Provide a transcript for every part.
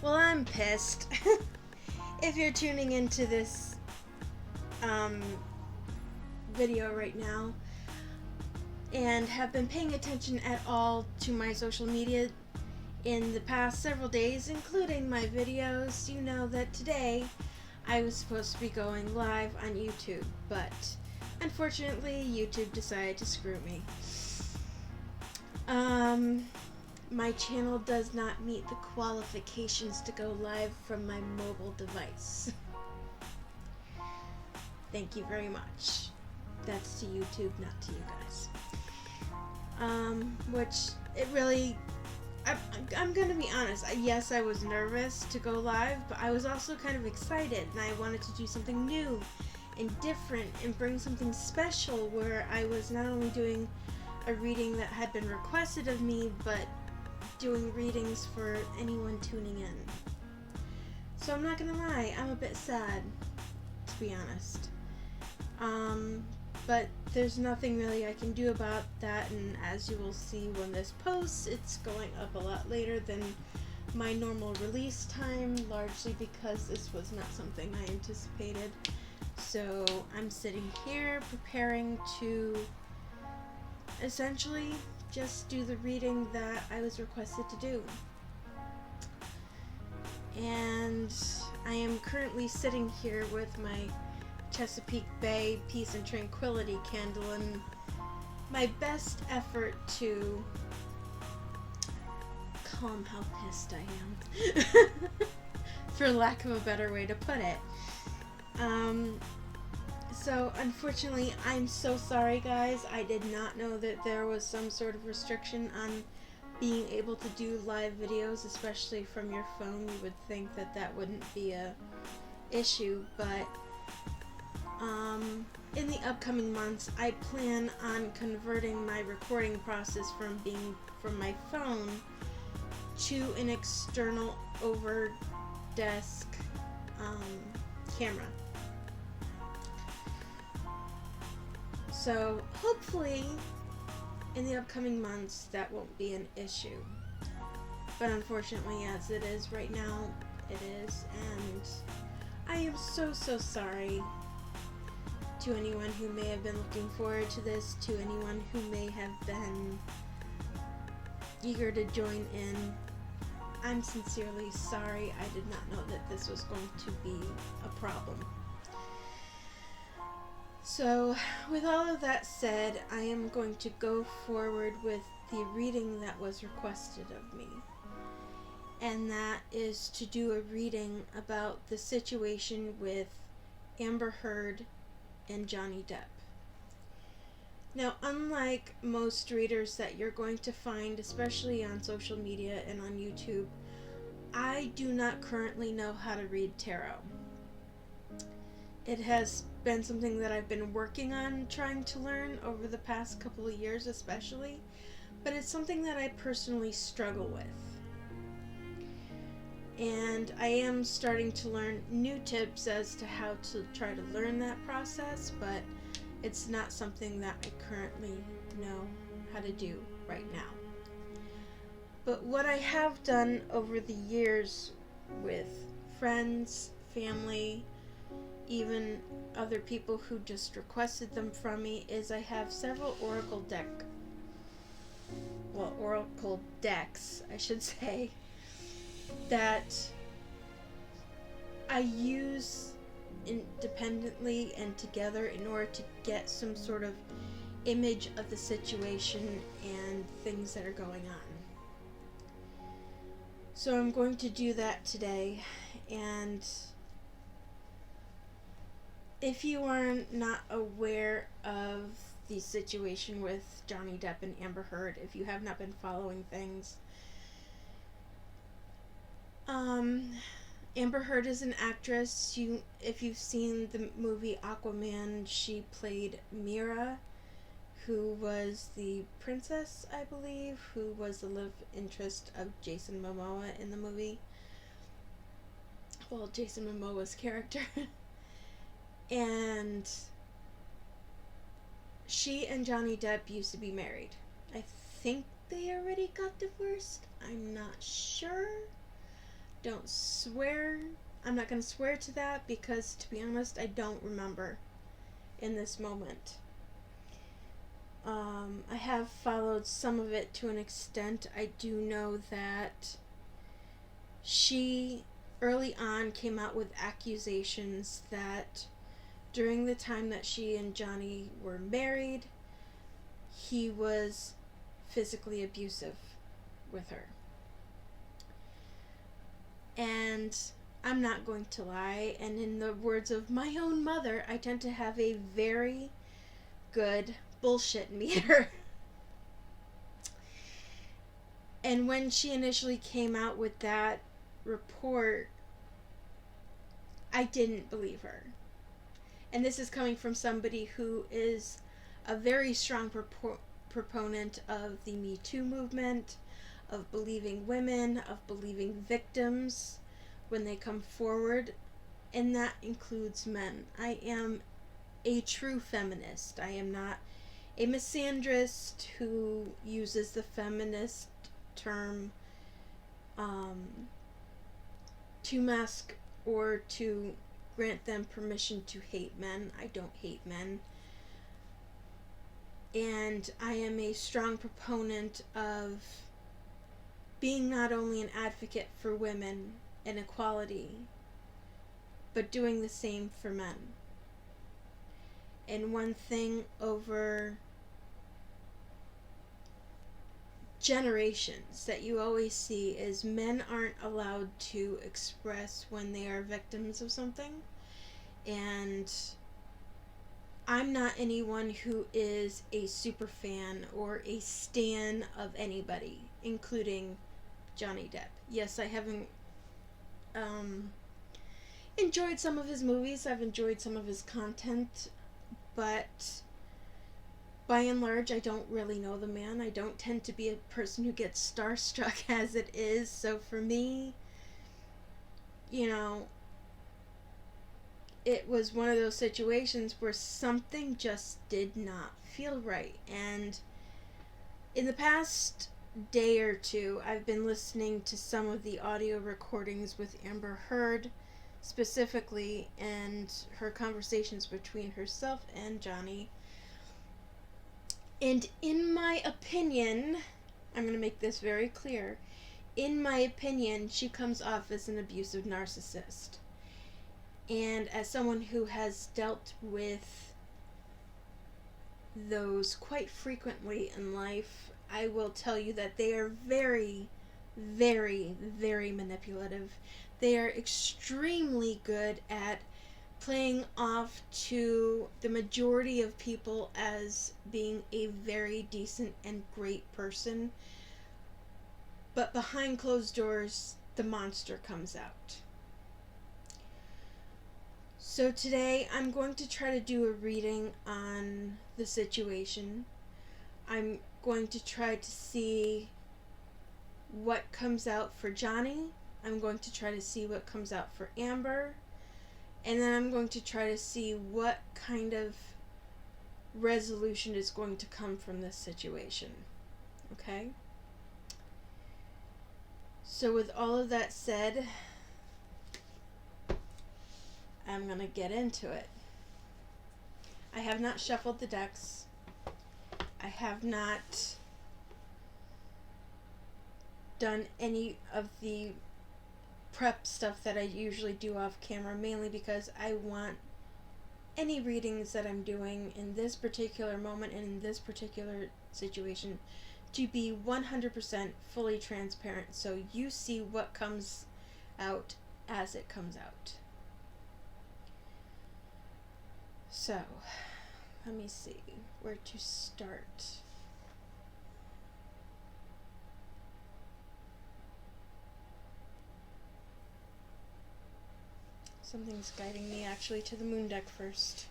Well, I'm pissed. If you're tuning into this um, video right now and have been paying attention at all to my social media in the past several days, including my videos, you know that today I was supposed to be going live on YouTube, but unfortunately YouTube decided to screw me. My channel does not meet the qualifications to go live from my mobile device. Thank you very much. That's to YouTube, not to you guys. Which it really, I'm gonna be honest. Yes, I was nervous to go live, but I was also kind of excited, and I wanted to do something new and different and bring something special where I was not only doing a reading that had been requested of me, but doing readings for anyone tuning in. So I'm not gonna lie, I'm a bit sad, to be honest. But there's nothing really I can do about that, and as you will see when this posts, it's going up a lot later than my normal release time, largely because this was not something I anticipated. So I'm sitting here preparing to essentially just do the reading that I was requested to do. And I am currently sitting here with my Chesapeake Bay Peace and Tranquility candle in my best effort to calm how pissed I am. For lack of a better way to put it. So unfortunately, I'm so sorry guys. I did not know that there was some sort of restriction on being able to do live videos, especially from your phone. You would think that that wouldn't be a issue, but in the upcoming months, I plan on converting my recording process from my phone to an external over desk camera. So hopefully in the upcoming months that won't be an issue. But unfortunately, as it is right now, it is, and I am so sorry to anyone who may have been looking forward to this, to anyone who may have been eager to join in. I'm sincerely sorry. I did not know that this was going to be a problem. So, with all of that said, I am going to go forward with the reading that was requested of me. And that is to do a reading about the situation with Amber Heard and Johnny Depp. Now, unlike most readers that you're going to find, especially on social media and on YouTube, I do not currently know how to read tarot. It has been something that I've been working on trying to learn over the past couple of years especially, but it's something that I personally struggle with. And I am starting to learn new tips as to how to try to learn that process, but it's not something that I currently know how to do right now. But what I have done over the years with friends, family, even other people who just requested them from me, is I have several oracle decks, I should say, that I use independently and together in order to get some sort of image of the situation and things that are going on. So I'm going to do that today, and if you are not aware of the situation with Johnny Depp and Amber Heard, if you have not been following things, Amber Heard is an actress. If you've seen the movie Aquaman, she played Mira, who was the princess, I believe, who was the love interest of Jason Momoa in the movie. Well, Jason Momoa's character. And she and Johnny Depp used to be married. I think they already got divorced. I'm not sure. don't swear. I'm not going to swear to that because, to be honest, I don't remember in this moment. I have followed some of it to an extent. I do know that she early on came out with accusations that during the time that she and Johnny were married, he was physically abusive with her. And I'm not going to lie, and in the words of my own mother, I tend to have a very good bullshit meter. And when she initially came out with that report, I didn't believe her. And this is coming from somebody who is a very strong proponent of the Me Too movement, of believing women, of believing victims when they come forward, and that includes men. I am a true feminist. I am not a misandrist who uses the feminist term to mask or to grant them permission to hate men. I don't hate men. And I am a strong proponent of being not only an advocate for women and equality, but doing the same for men. And one thing over generations that you always see is men aren't allowed to express when they are victims of something. And I'm not anyone who is a super fan or a stan of anybody, including Johnny Depp. Yes, I haven't enjoyed some of his movies. I've enjoyed some of his content, but by and large, I don't really know the man. I don't tend to be a person who gets starstruck as it is. So for me, you know, it was one of those situations where something just did not feel right. And in the past day or two, I've been listening to some of the audio recordings with Amber Heard specifically, and her conversations between herself and Johnny. And in my opinion, I'm going to make this very clear, in my opinion, she comes off as an abusive narcissist. And as someone who has dealt with those quite frequently in life, I will tell you that they are very, very, very manipulative. They are extremely good at playing off to the majority of people as being a very decent and great person. But behind closed doors, the monster comes out. So today I'm going to try to do a reading on the situation. I'm going to try to see what comes out for Johnny. I'm going to try to see what comes out for Amber. And then I'm going to try to see what kind of resolution is going to come from this situation. Okay? So with all of that said, I'm going to get into it. I have not shuffled the decks. I have not done any of the prep stuff that I usually do off camera, mainly because I want any readings that I'm doing in this particular moment and in this particular situation to be 100% fully transparent, so you see what comes out as it comes out. So, let me see where to start. Something's guiding me actually to the moon deck first.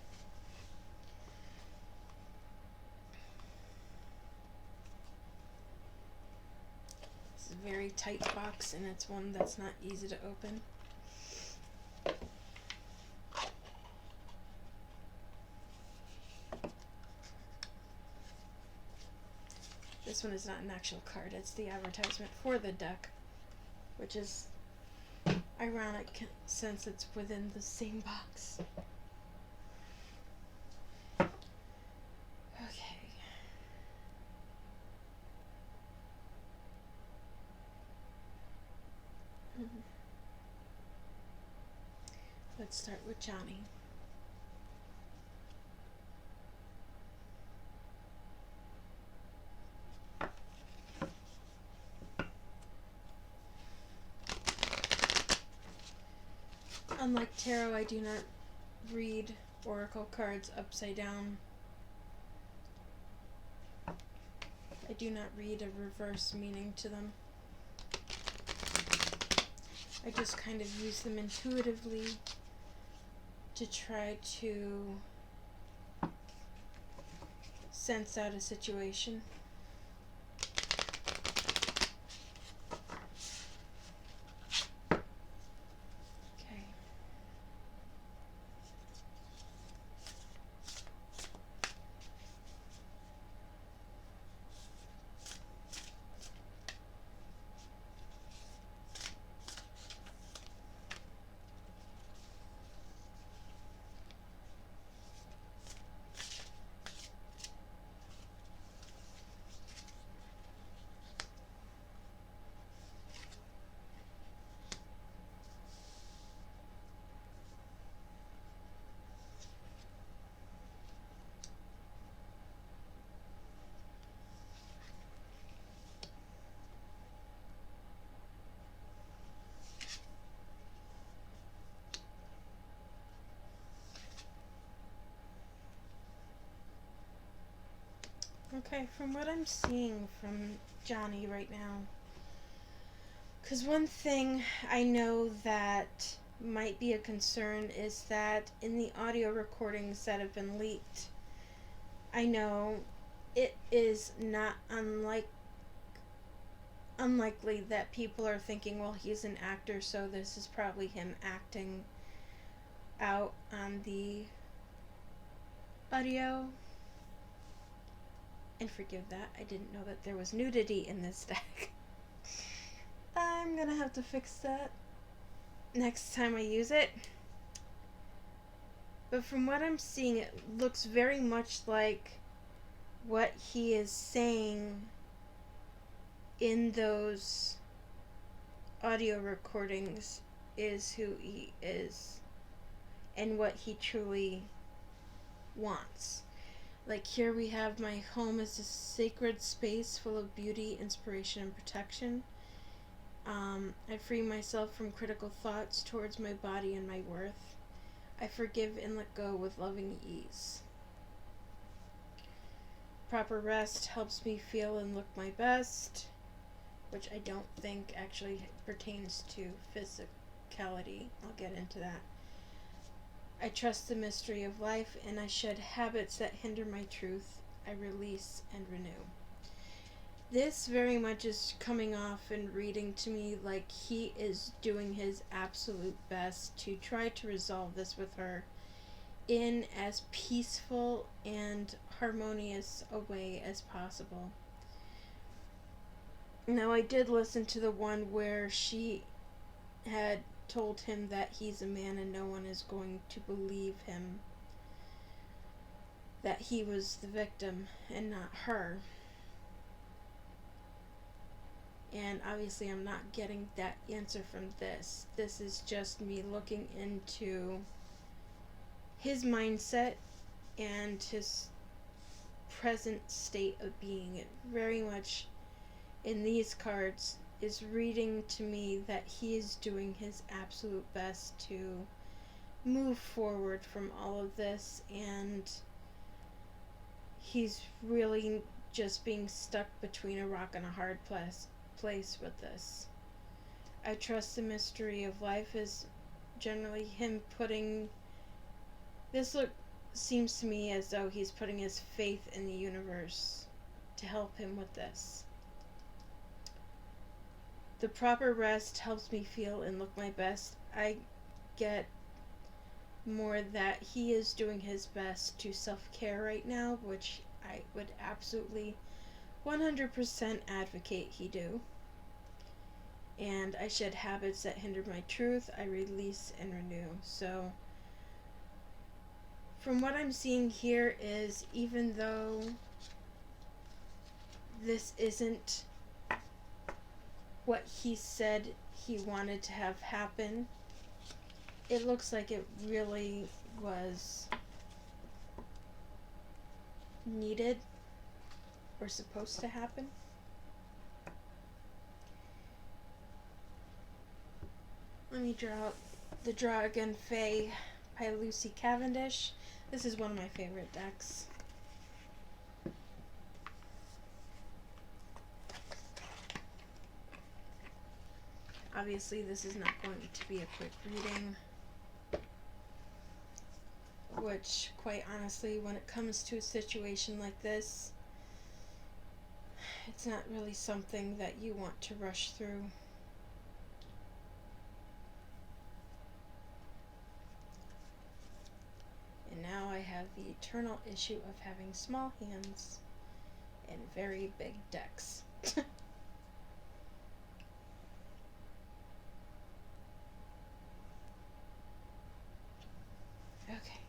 This is a very tight box, and it's one that's not easy to open. This one is not an actual card, it's the advertisement for the deck, which is ironic since it's within the same box. Okay. Let's start with Johnny. Unlike tarot, I do not read oracle cards upside down. I do not read a reverse meaning to them. I just kind of use them intuitively to try to sense out a situation. Okay. Okay, from what I'm seeing from Johnny right now, because one thing I know that might be a concern is that in the audio recordings that have been leaked, I know it is not unlikely that people are thinking, well, he's an actor, so this is probably him acting out on the audio. And forgive that, I didn't know that there was nudity in this deck. I'm gonna have to fix that next time I use it. But from what I'm seeing, it looks very much like what he is saying in those audio recordings is who he is and what he truly wants. Like here we have, my home is a sacred space full of beauty, inspiration, and protection. I free myself from critical thoughts towards my body and my worth. I forgive and let go with loving ease. Proper rest helps me feel and look my best, which I don't think actually pertains to physicality. I'll get into that. I trust the mystery of life, and I shed habits that hinder my truth. I release and renew. This very much is coming off and reading to me like he is doing his absolute best to try to resolve this with her in as peaceful and harmonious a way as possible. Now, I did listen to the one where she had told him that he's a man and no one is going to believe him, that he was the victim and not her. And obviously I'm not getting that answer from this. This is just me looking into his mindset and his present state of being. It very much, in these cards, is reading to me that he is doing his absolute best to move forward from all of this, and he's really just being stuck between a rock and a hard place with this. I trust the mystery of life is generally him putting this seems to me as though he's putting his faith in the universe to help him with this. The proper rest helps me feel and look my best. I get more that he is doing his best to self-care right now, which I would absolutely 100% advocate he do. and I shed habits that hinder my truth. I release and renew. So, from what I'm seeing here is, even though this isn't what he said he wanted to have happen, it looks like it really was needed or supposed to happen. Let me draw out the Draw Again Fae by Lucy Cavendish. This is one of my favorite decks. Obviously, this is not going to be a quick reading, which, quite honestly, when it comes to a situation like this, it's not really something that you want to rush through. And now I have the eternal issue of having small hands and very big decks. Okay.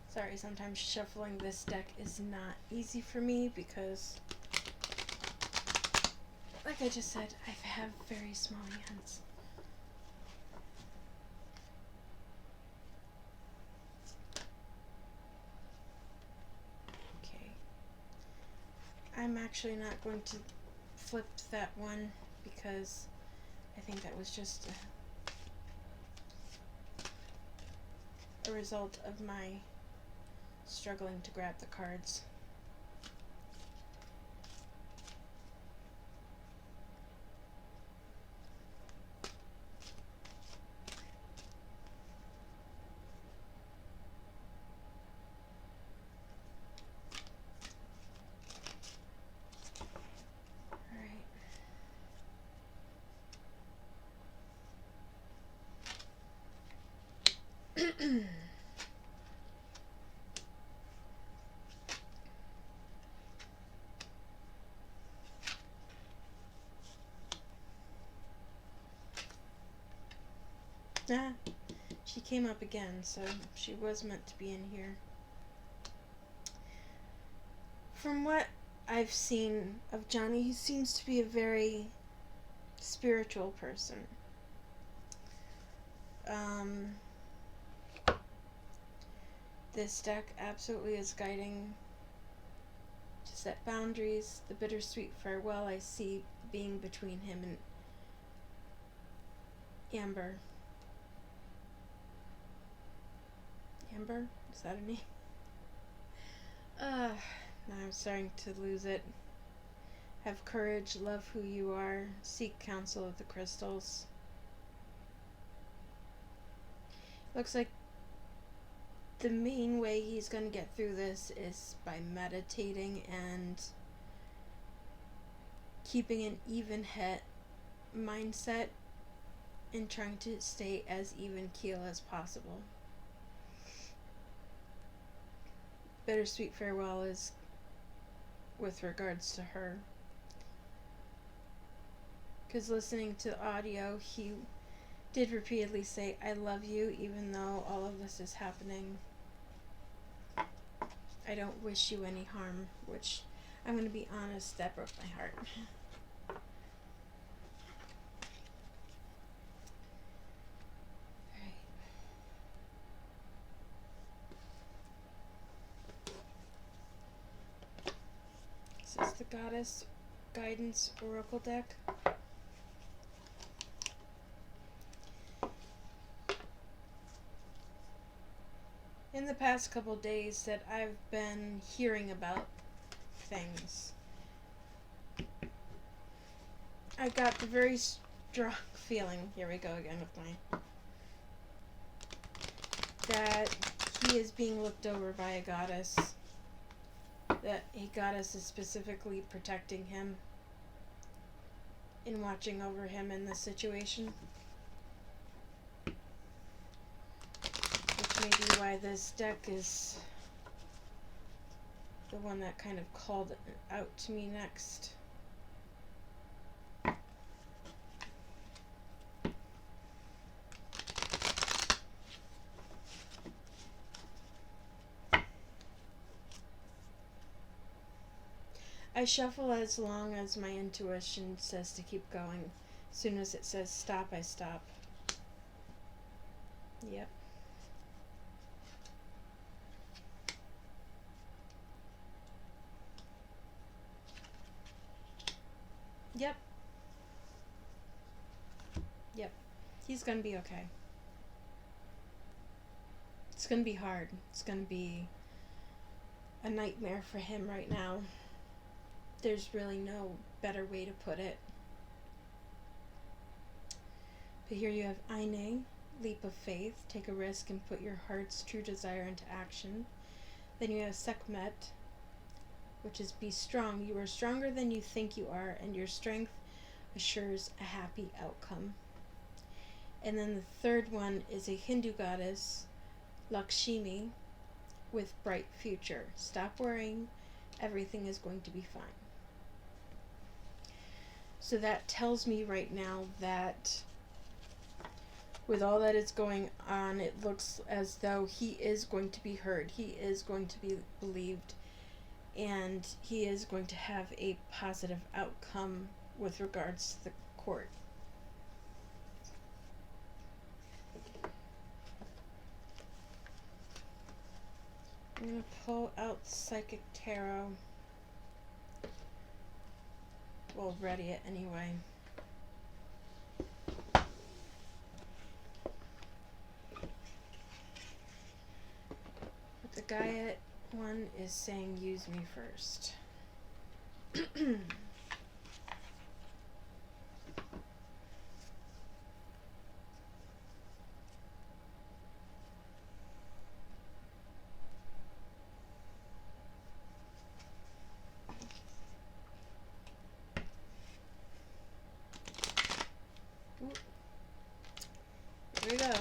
Sorry, sometimes shuffling this deck is not easy for me because, like I just said, I have very small hands. Okay. I'm actually not going to flip that one because I think that was just a result of my struggling to grab the cards. Alright. Ah, she came up again, so she was meant to be in here. From what I've seen of Johnny, he seems to be a very spiritual person. This deck absolutely is guiding to set boundaries. The bittersweet farewell I see being between him and Amber. Amber? Is that her name? Now I'm starting to lose it. Have courage, love who you are, seek counsel of the crystals. Looks like the main way he's going to get through this is by meditating and keeping an even head mindset and trying to stay as even keel as possible. Bittersweet farewell is with regards to her, because listening to the audio, he did repeatedly say, I love you, even though all of this is happening. I don't wish you any harm, which, I'm going to be honest, that broke my heart. This is the Goddess Guidance Oracle deck. In the past couple days that I've been hearing about things, I got the very strong feeling, here we go again with mine, that he is being looked over by a goddess. That a goddess is specifically protecting him and watching over him in this situation. Which may be why this deck is the one that kind of called out to me next. I shuffle as long as my intuition says to keep going. As soon as it says stop, I stop. Yep. Yep. Yep. He's gonna be okay. It's gonna be hard. It's gonna be a nightmare for him right now. There's really no better way to put it. But here you have Aine, leap of faith, take a risk and put your heart's true desire into action. Then you have Sekhmet, which is be strong. You are stronger than you think you are, and your strength assures a happy outcome. And then the third one is a Hindu goddess, Lakshmi, with bright future. Stop worrying, everything is going to be fine. So that tells me right now that with all that is going on, it looks as though he is going to be heard. He is going to be believed. And he is going to have a positive outcome with regards to the court. I'm going to pull out Psychic Tarot. We'll ready it anyway. But the Gaia one is saying use me first. Here we go.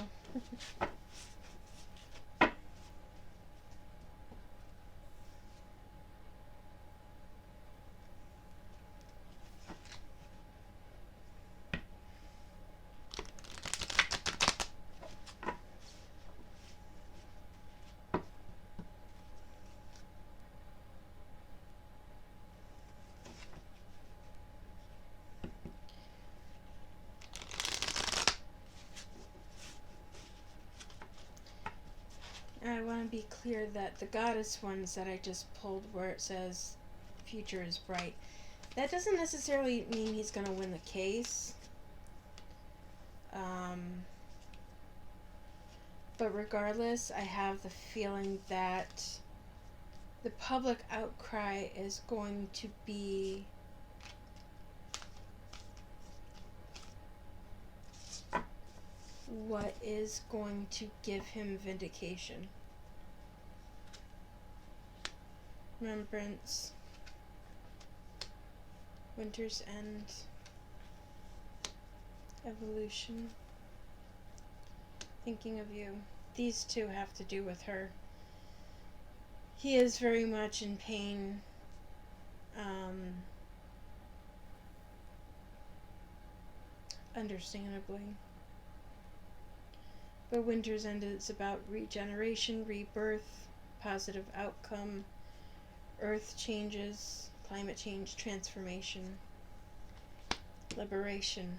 I want to be clear that the goddess ones that I just pulled where it says future is bright, that doesn't necessarily mean he's going to win the case. But regardless, I have the feeling that the public outcry is going to be what is going to give him vindication. Remembrance, Winter's End, Evolution, Thinking of You. These two have to do with her. He is very much in pain. Understandably. But Winter's End is about regeneration, rebirth, positive outcome, earth changes, climate change, transformation, liberation.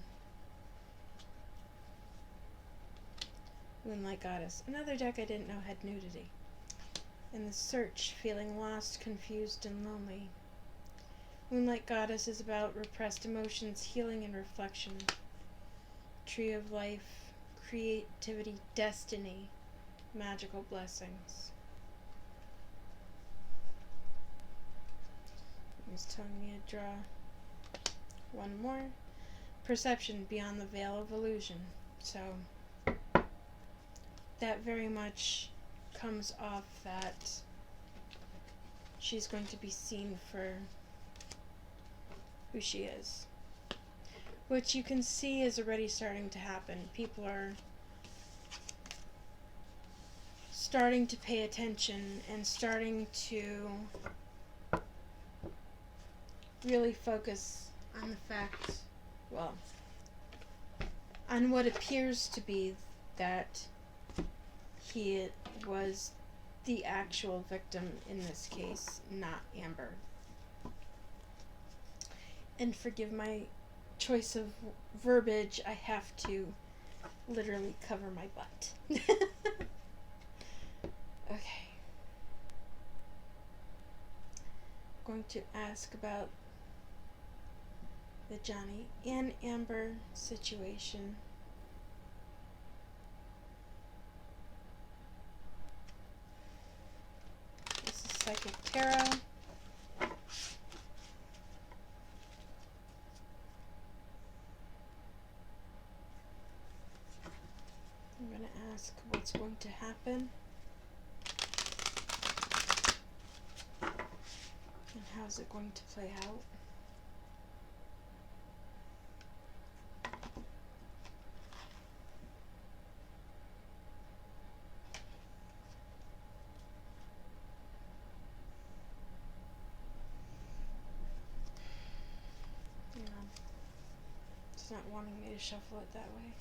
Moonlight Goddess. Another deck I didn't know had nudity. In the search, feeling lost, confused, and lonely. Moonlight Goddess is about repressed emotions, healing, and reflection. Tree of Life, creativity, destiny, magical blessings. It's telling me to draw one more. Perception, beyond the veil of illusion. So that very much comes off that she's going to be seen for who she is. Which you can see is already starting to happen. People are starting to pay attention and starting to really focus on the fact, well, on what appears to be that he was the actual victim in this case, not Amber. And forgive my choice of verbiage, I have to literally cover my butt. Okay. I'm going to ask about the Johnny and Amber situation. This is Psychic Tarot. I'm going to ask what's going to happen and how's it going to play out. Yeah, it's not wanting me to shuffle it that way.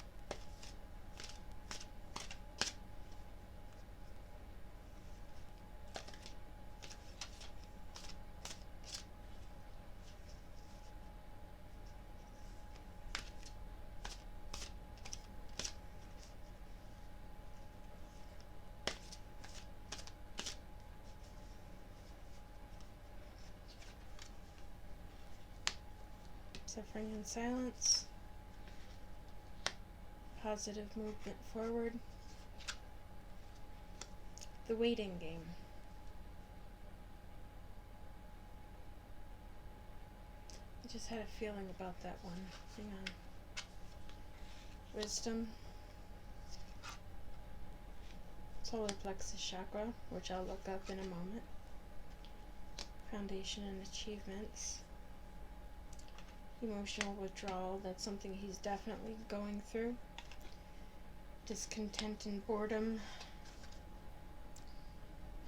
Suffering in silence. Positive movement forward. The waiting game. I just had a feeling about that one. Hang on. Wisdom. Solar plexus chakra, which I'll look up in a moment. Foundation and achievements. Emotional withdrawal, that's something he's definitely going through. Discontent and boredom.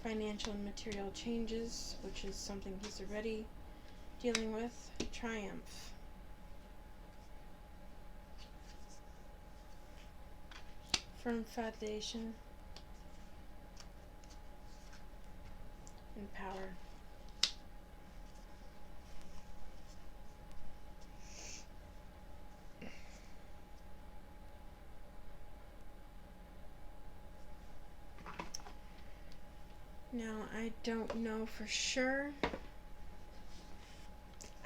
Financial and material changes, which is something he's already dealing with. Triumph. Firm foundation. And power. Now, I don't know for sure.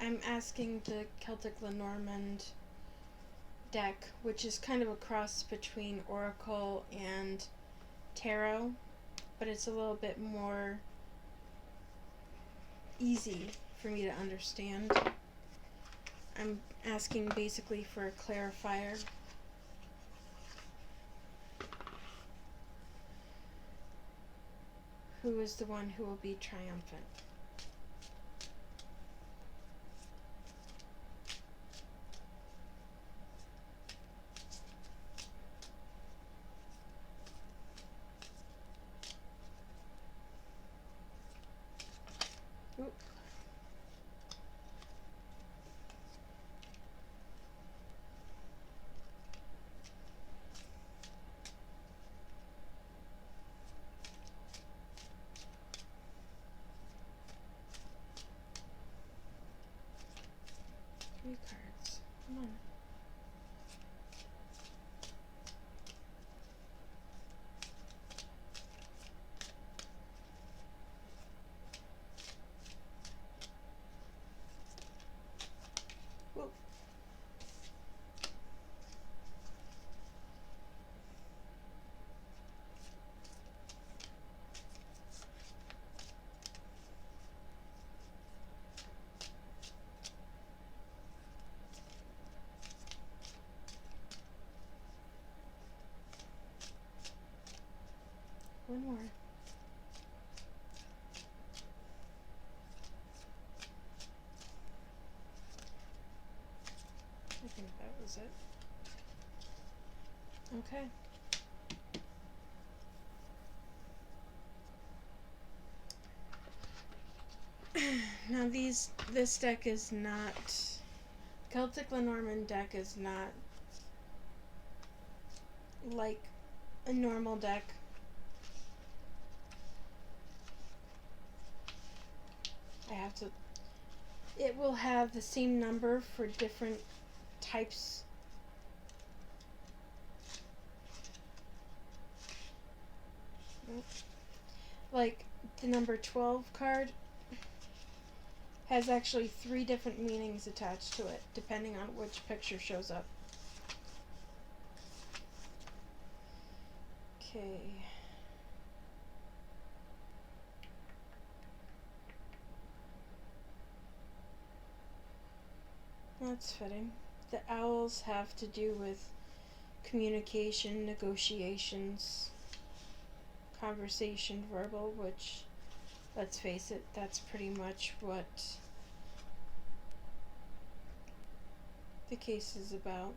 I'm asking the Celtic Lenormand deck, which is kind of a cross between Oracle and Tarot, but it's a little bit more easy for me to understand. I'm asking basically for a clarifier. Who is the one who will be triumphant? Oop. Three cards. Come on. Whoop. One more. I think that was it. Okay. Now this deck is not, Celtic Lenormand deck is not like a normal deck. I have to it will have the same number for different types. Like the number 12 card has actually 3 different meanings attached to it, depending on which picture shows up. Okay. That's fitting. The owls have to do with communication, negotiations, conversation, verbal, which, let's face it, that's pretty much what the case is about.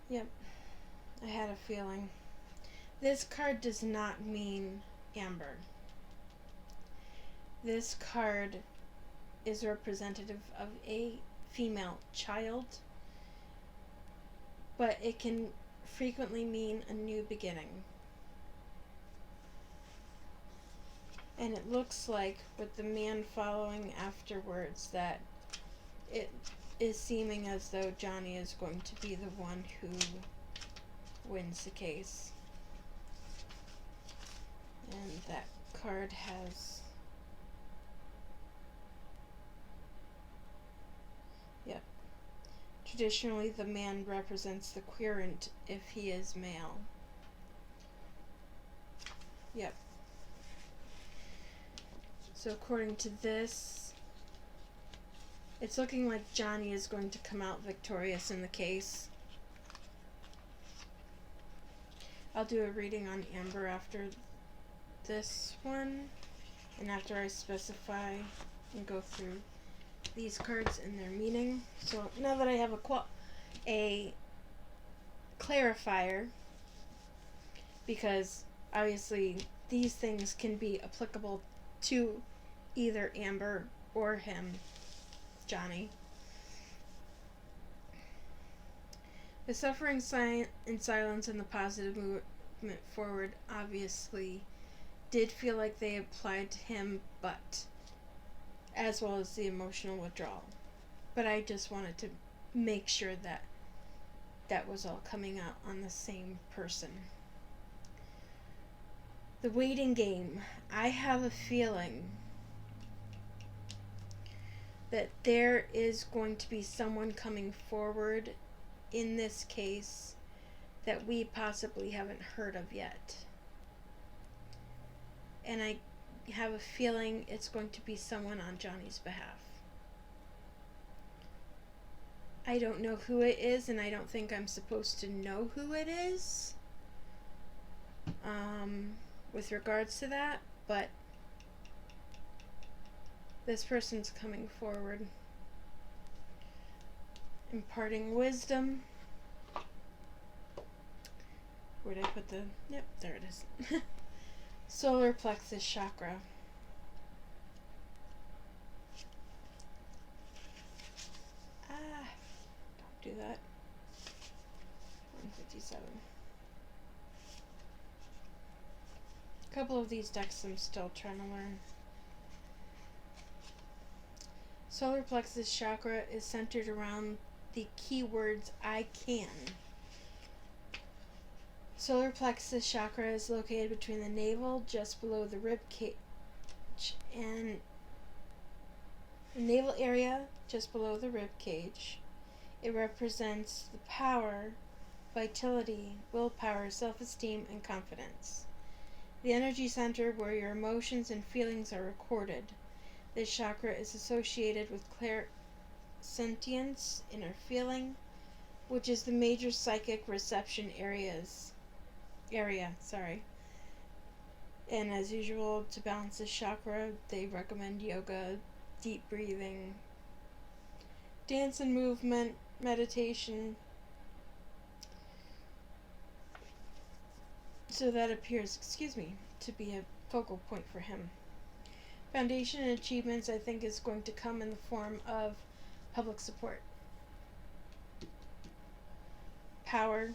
Yep, I had a feeling. This card does not mean Amber. This card is representative of a female child, but it can frequently mean a new beginning. And it looks like, with the man following afterwards, that it is seeming as though Johnny is going to be the one who wins the case. And that card has... Yep. Traditionally, the man represents the querent if he is male. Yep. So according to this, it's looking like Johnny is going to come out victorious in the case. I'll do a reading on Amber after this one, and after I specify and go through these cards and their meaning. So now that I have a clarifier, because obviously these things can be applicable to either Amber or him, Johnny. The suffering in silence and the positive movement forward obviously did feel like they applied to him, but as well as the emotional withdrawal. But I just wanted to make sure that that was all coming out on the same person. The waiting game. I have a feeling that there is going to be someone coming forward in this case that we possibly haven't heard of yet. And I have a feeling it's going to be someone on Johnny's behalf. I don't know who it is, and I don't think I'm supposed to know who it is with regards to that, but this person's coming forward, imparting wisdom. Where'd I put the... Yep, there it is. Solar plexus chakra. Don't do that. 157. A couple of these decks I'm still trying to learn. Solar plexus chakra is centered around the keywords I can. Solar plexus chakra is located between the navel, just below the rib cage, and the navel area, just below the rib cage. It represents the power, vitality, willpower, self-esteem, and confidence. The energy center where your emotions and feelings are recorded. This chakra is associated with clairsentience, inner feeling, which is the major psychic reception area. And as usual, to balance this chakra, they recommend yoga, deep breathing, dance and movement, meditation. So that appears, to be a focal point for him. Foundation and achievements, I think, is going to come in the form of public support, power.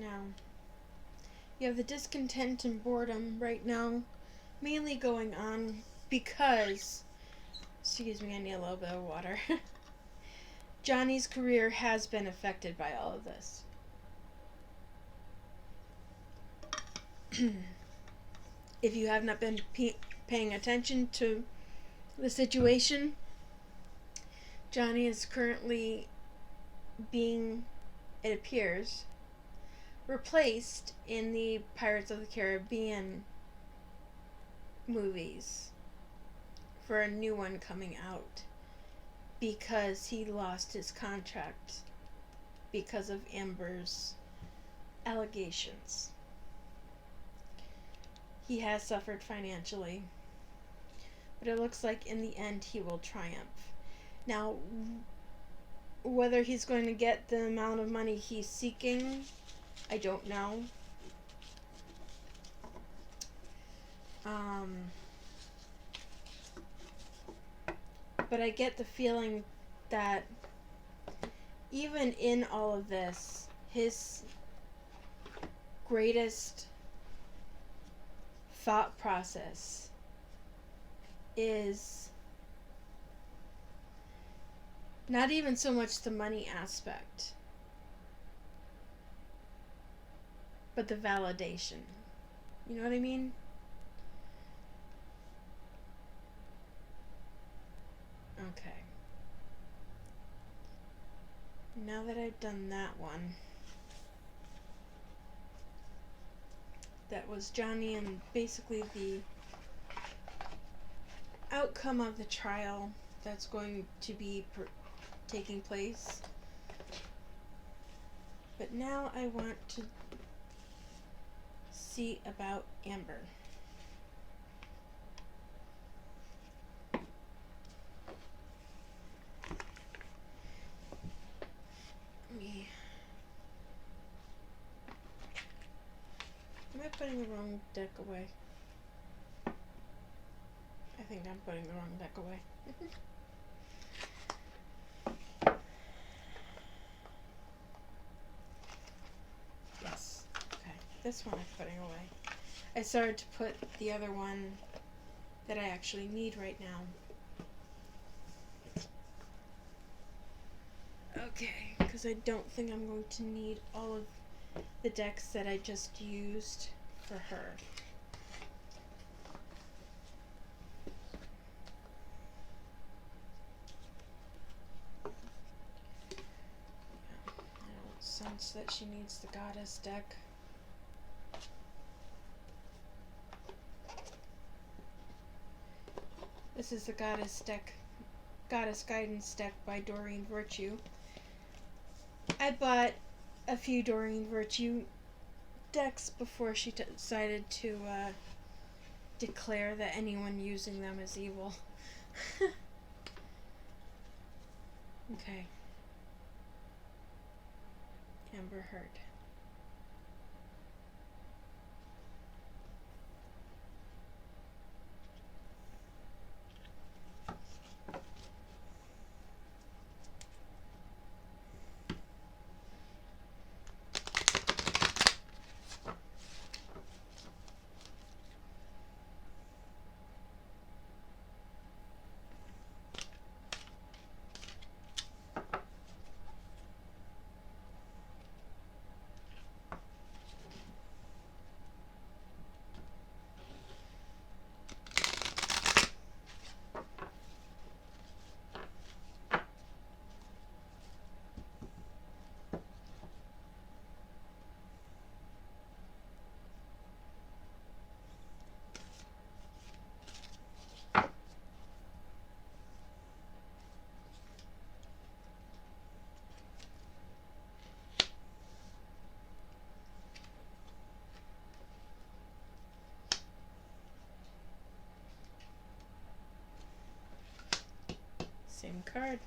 Now, You have the discontent and boredom right now mainly going on because, excuse me, I need a little bit of water. Johnny's career has been affected by all of this. If you have not been paying attention to the situation, Johnny is currently being, it appears, replaced in the Pirates of the Caribbean movies for a new one coming out because he lost his contract because of Amber's allegations. He has suffered financially, but it looks like in the end he will triumph. Now, whether he's going to get the amount of money he's seeking, I don't know. But I get the feeling that even in all of this, his greatest thought process is not even so much the money aspect, but the validation. You know what I mean? Okay. Now that I've done that one, that was Johnny and basically the outcome of the trial that's going to be taking place. But now I want to see about Amber. Am I putting the wrong deck away? I think I'm putting the wrong deck away. Yes. Okay. This one I'm putting away. I started to put the other one that I actually need right now. Okay, because I don't think I'm going to need all of the decks that I just used for her. I don't sense that she needs the goddess deck. This is the goddess deck, goddess guidance deck by Doreen Virtue. I bought a few Doreen Virtue decks before she decided to declare that anyone using them is evil. Okay. Amber Heard. Same card.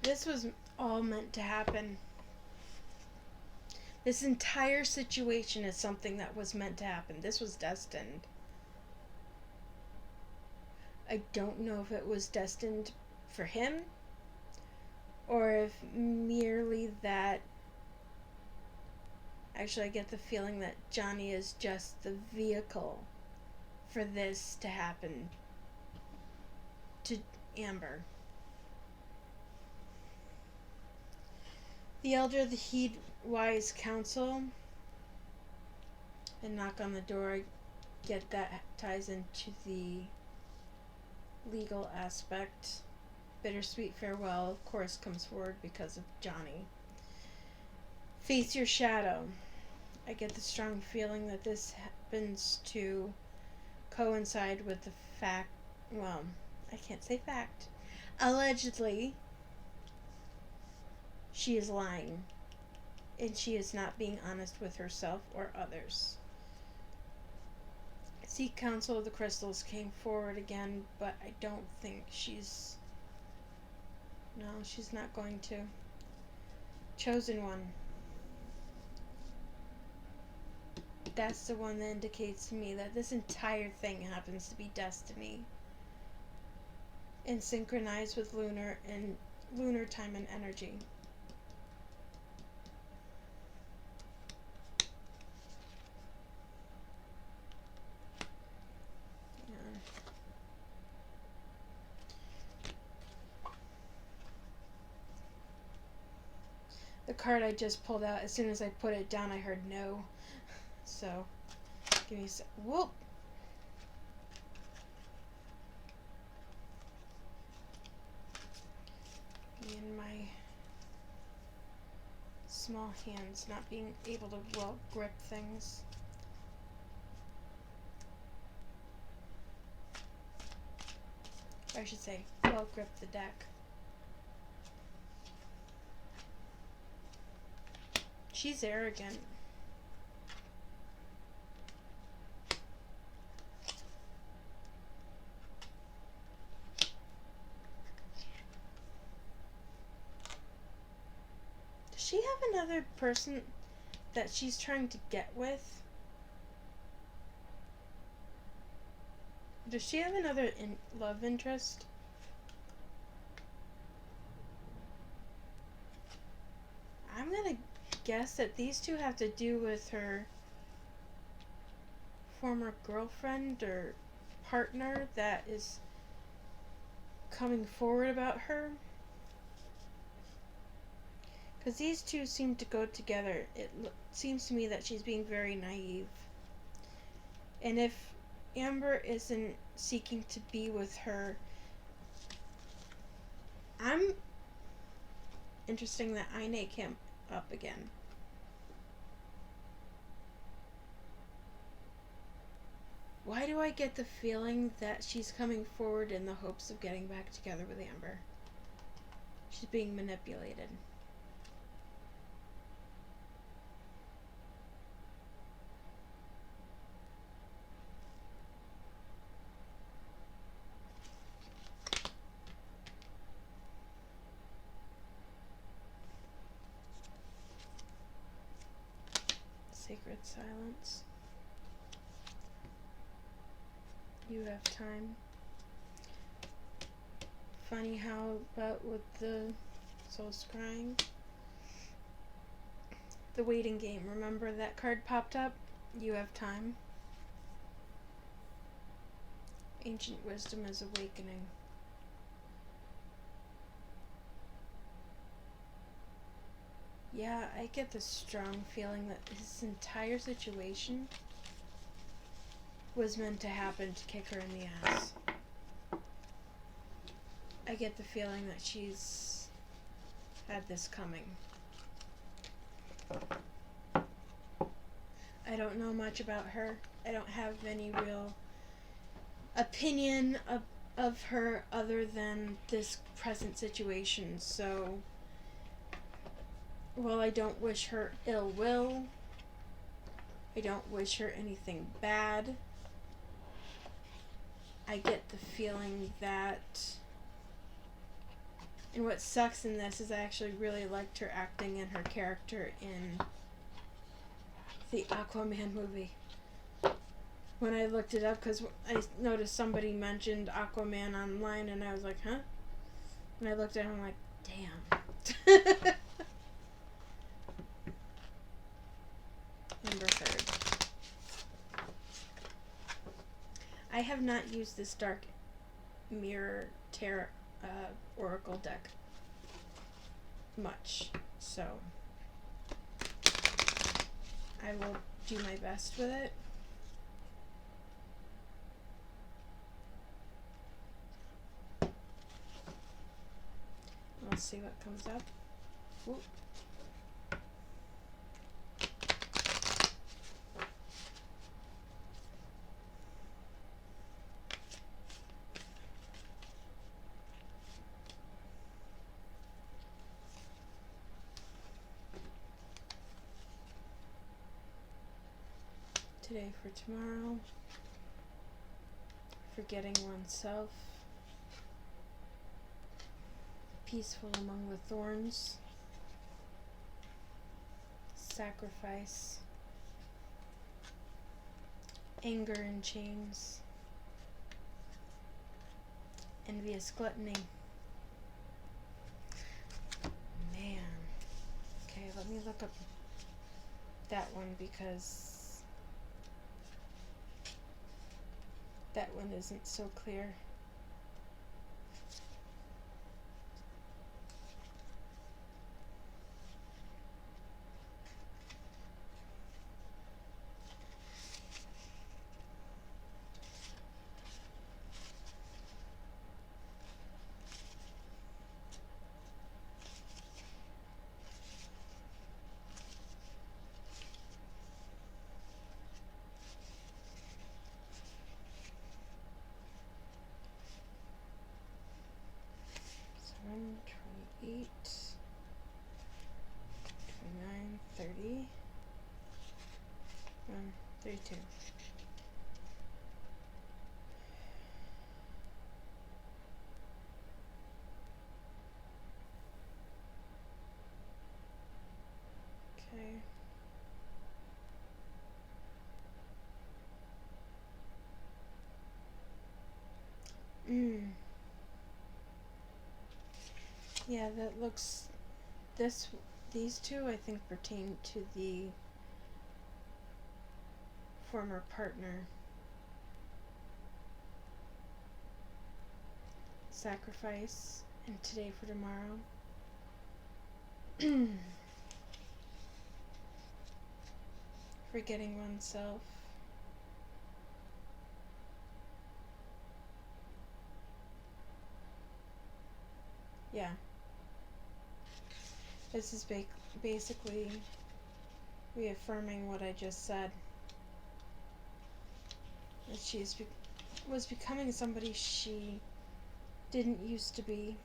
This was all meant to happen. This entire situation is something that was meant to happen. This was destined. I don't know if it was destined for him or if merely that. Actually, I get the feeling that Johnny is just the vehicle for this to happen to Amber. The elder heed wise counsel and knock on the door. I get that ties into the legal aspect. Bittersweet farewell, of course, comes forward because of Johnny. Face your shadow. I get the strong feeling that this happens to coincide with the fact. Well, I can't say fact. Allegedly, she is lying. And she is not being honest with herself or others. Seek counsel of the crystals came forward again, but I don't think she's. No, she's not going to. Chosen one. That's the one that indicates to me that this entire thing happens to be destiny. And synchronized with lunar time and energy. The card I just pulled out, as soon as I put it down, I heard no. So, give me a sec. Whoop! Me and my small hands not being able to well grip things. Or I should say, well grip the deck. She's arrogant. Does she have another person that she's trying to get with? Does she have another love interest? I'm gonna guess that these two have to do with her former girlfriend or partner that is coming forward about her. Because these two seem to go together. It seems to me that she's being very naive. And if Amber isn't seeking to be with her, I'm interesting that Ine came up again. Why do I get the feeling that she's coming forward in the hopes of getting back together with Amber? She's being manipulated. Sacred silence. You have time. Funny how about with the soul scrying. The waiting game. Remember that card popped up? You have time. Ancient wisdom is awakening. Yeah, I get the strong feeling that this entire situation was meant to happen to kick her in the ass. I get the feeling that she's had this coming. I don't know much about her. I don't have any real opinion of her other than this present situation. So, while I don't wish her ill will, I don't wish her anything bad, I get the feeling that, and what sucks in this is I actually really liked her acting and her character in the Aquaman movie. when I looked it up, because I noticed somebody mentioned Aquaman online, and I was like, huh? And I looked at him like, damn. Number 3rd. I have not used this Dark Mirror Tarot Oracle deck much, so I will do my best with it. Let's see what comes up. Ooh. Today for tomorrow. Forgetting oneself. Peaceful among the thorns. Sacrifice. Anger in chains. Envious gluttony. Man. Okay, let me look up that one, because that one isn't so clear. One, 28, 29, 30, 32. Okay. Yeah, that looks, these two I think pertain to the former partner. Sacrifice and today for tomorrow. Forgetting oneself. Yeah. This is basically reaffirming what I just said. That she was becoming somebody she didn't used to be.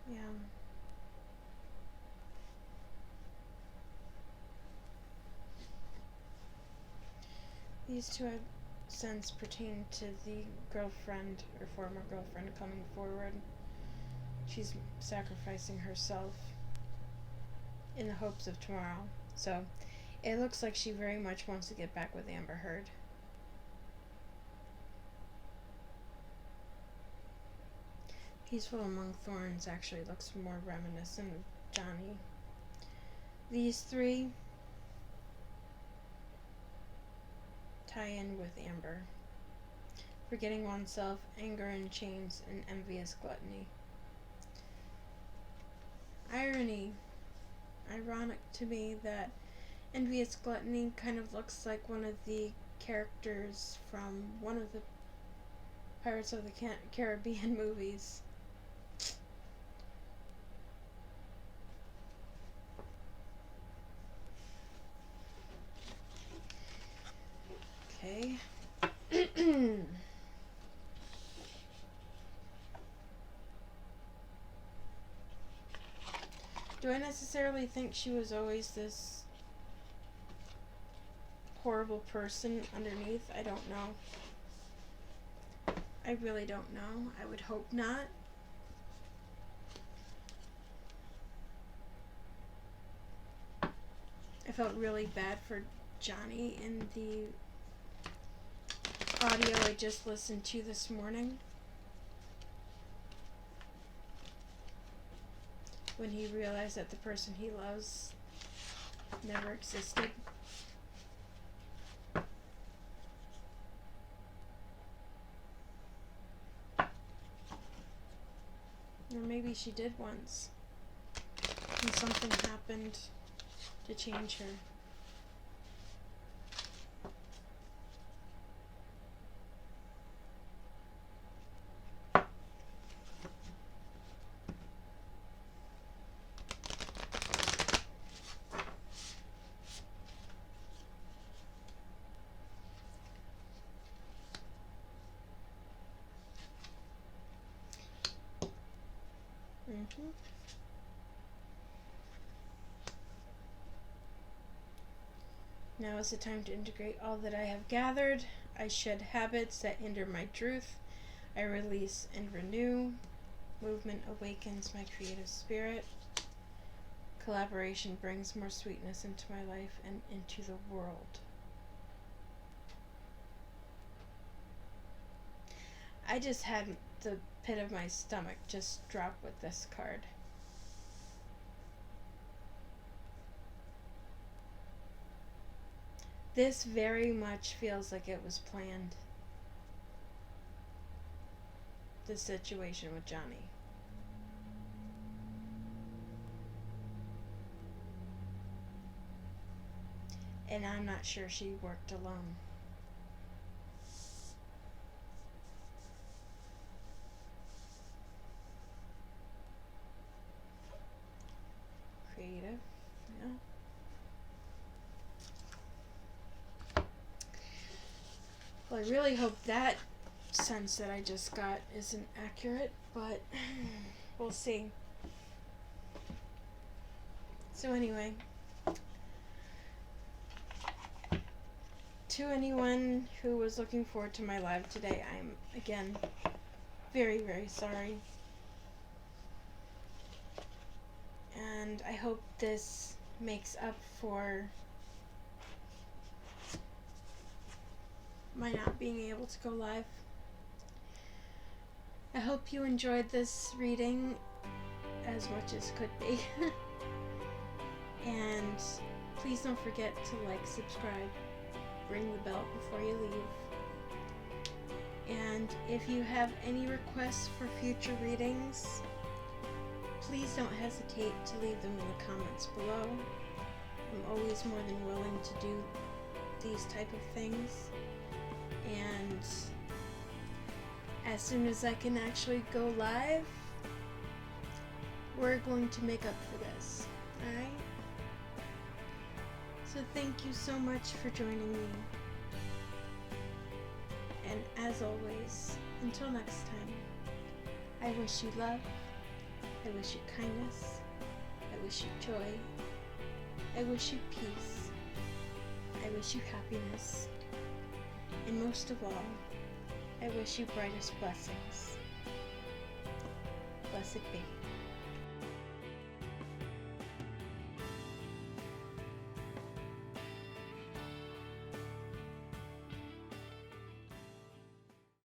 Yeah. These two I sense pertain to the girlfriend or former girlfriend coming forward. She's sacrificing herself in the hopes of tomorrow. So it looks like she very much wants to get back with Amber Heard. Peaceful Among Thorns actually looks more reminiscent of Johnny. These three tie in with Amber. Forgetting oneself, anger in chains, and envious gluttony. Ironic to me that envious gluttony kind of looks like one of the characters from one of the Pirates of the Caribbean movies. Okay. Do I necessarily think she was always this horrible person underneath? I don't know. I really don't know. I would hope not. I felt really bad for Johnny in the audio I just listened to this morning, when he realized that the person he loves never existed. Or maybe she did once, and something happened to change her. Now is the time to integrate all that I have gathered. I shed habits that hinder my truth. I release and renew. Movement awakens my creative spirit. Collaboration brings more sweetness into my life and into the world. I just had the pit of my stomach just drop with this card. This very much feels like it was planned. The situation with Johnny. And I'm not sure she worked alone. Creative, yeah. Well, I really hope that sense that I just got isn't accurate, but we'll see. So anyway, to anyone who was looking forward to my live today, I'm again very, very sorry. And I hope this makes up for my not being able to go live. I hope you enjoyed this reading as much as could be. And please don't forget to like, subscribe, ring the bell before you leave. And if you have any requests for future readings, please don't hesitate to leave them in the comments below. I'm always more than willing to do these type of things. And as soon as I can actually go live, we're going to make up for this. Alright? So thank you so much for joining me. And as always, until next time, I wish you love, I wish you kindness, I wish you joy, I wish you peace, I wish you happiness, and most of all, I wish you brightest blessings. Blessed be.